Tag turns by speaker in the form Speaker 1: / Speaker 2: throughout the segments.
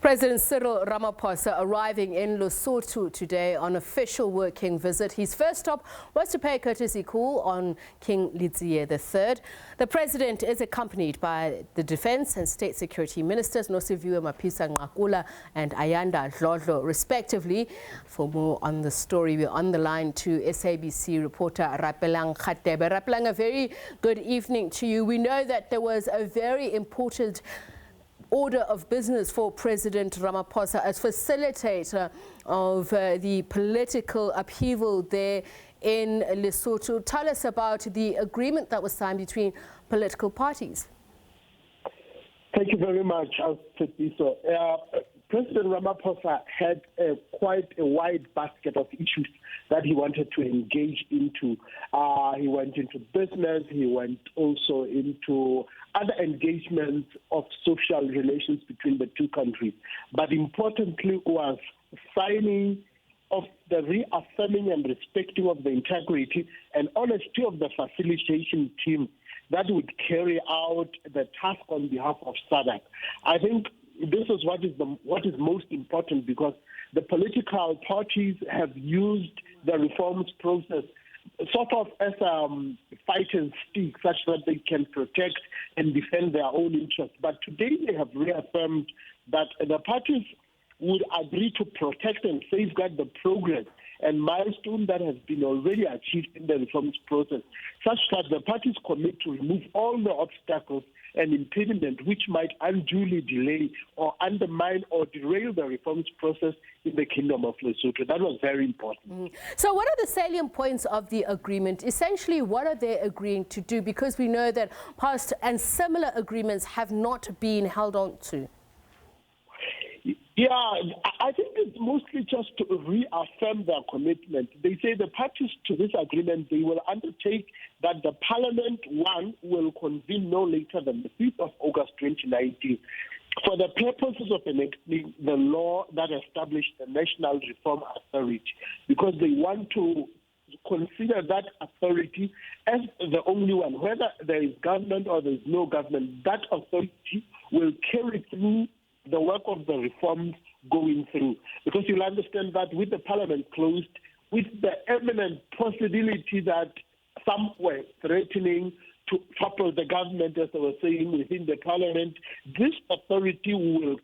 Speaker 1: President Cyril Ramaphosa arriving in Lesotho today on official working visit. His first stop was to pay a courtesy call on King Letsie III. The president is accompanied by the Defense and State Security Ministers Nosiviwe, Mapisa-Ngqakula and Ayanda, Dlodlo, respectively. For more on the story, we're on the line to SABC reporter Rapelang Radebe. Rapelang, a very good evening to you. We know that there was a very important order of business for President Ramaphosa as facilitator of the political upheaval there in Lesotho. Tell us about the agreement that was signed between political parties.
Speaker 2: Thank you very much, President Ramaphosa had quite a wide basket of issues that he wanted to engage into. He went into business, he went also into other engagements of social relations between the two countries. But importantly was signing of the reaffirming and respecting of the integrity and honesty of the facilitation team that would carry out the task on behalf of SADC. I think this is what is most important, because the political parties have used the reforms process sort of as a fight and stick, such that they can protect and defend their own interests. But today they have reaffirmed that the parties would agree to protect and safeguard the progress and milestone that has been already achieved in the reforms process, such that the parties commit to remove all the obstacles and impediment which might unduly delay or undermine or derail the reforms process in the Kingdom of Lesotho. That was very important.
Speaker 1: So what are the salient points of the agreement? Essentially, what are they agreeing to do? Because we know that past and similar agreements have not been held on to.
Speaker 2: Yeah, I think it's mostly just to reaffirm their commitment. They say the parties to this agreement, they will undertake that the Parliament, one, will convene no later than the 5th of August 2019 for the purposes of enacting the law that established the National Reform Authority, because they want to consider that authority as the only one. Whether there is government or there is no government, that authority will carry through the work of the reforms going through. Because you'll understand that with the Parliament closed, with the imminent possibility that some were threatening to topple the government, as they were saying, within the Parliament, this authority will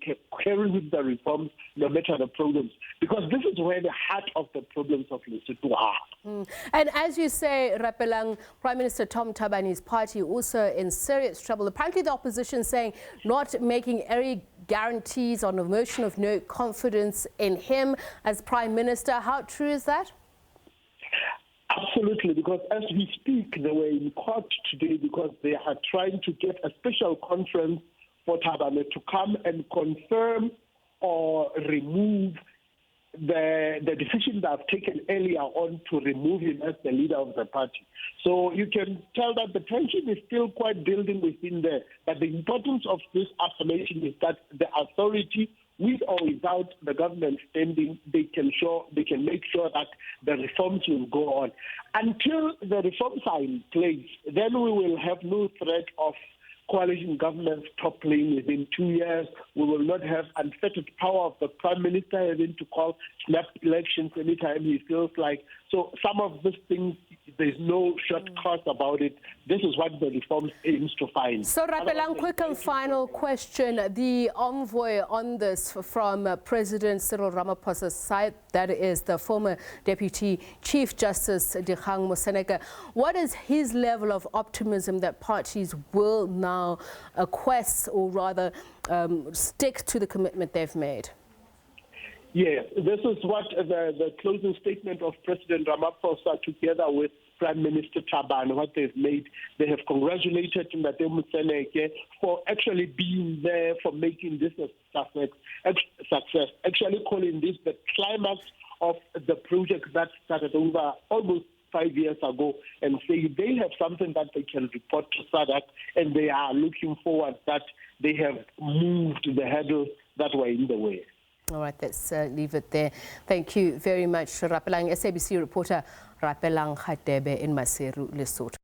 Speaker 2: carry with the reforms no matter the problems. Because this is where the heart of the problems of Lesotho are.
Speaker 1: And as you say, Rapelang, Prime Minister Tom Thabani's party also in serious trouble. Apparently the opposition saying not making any guarantees on a motion of no confidence in him as Prime Minister. How true is that?
Speaker 2: Absolutely, because as we speak, they were in court today because they are trying to get a special conference for Thabane to come and confirm or remove the decision that I've taken earlier on to remove him as the leader of the party. So you can tell that the tension is still quite building within there. But the importance of this affirmation is that the authority, with or without the government standing, they can make sure that the reforms will go on. Until the reforms are in place, then we will have no threat of coalition governments toppling within 2 years. We will not have unfettered power of the Prime Minister having to call snap elections anytime he feels like. So some of these things, there's no shortcut about it. This is what the reforms aims to find.
Speaker 1: So Rapelang, quick and final question. The envoy on this from President Cyril Ramaphosa's side, that is the former Deputy Chief Justice Dikgang Moseneke. What is his level of optimism that parties will now acquiesce, or rather stick to the commitment they've made?
Speaker 2: Yes, this is what the closing statement of President Ramaphosa together with Prime Minister Thabane, what they've made. They have congratulated Ndate Moseneke for actually being there, for making this a success, actually calling this the climax of the project that started over almost 5 years ago, and say they have something that they can report to SADC, and they are looking forward that they have moved the hurdles that were in the way.
Speaker 1: All right, let's leave it there. Thank you very much, Rapelang. SABC reporter Rapelang Radebe in Maseru, Lesotho.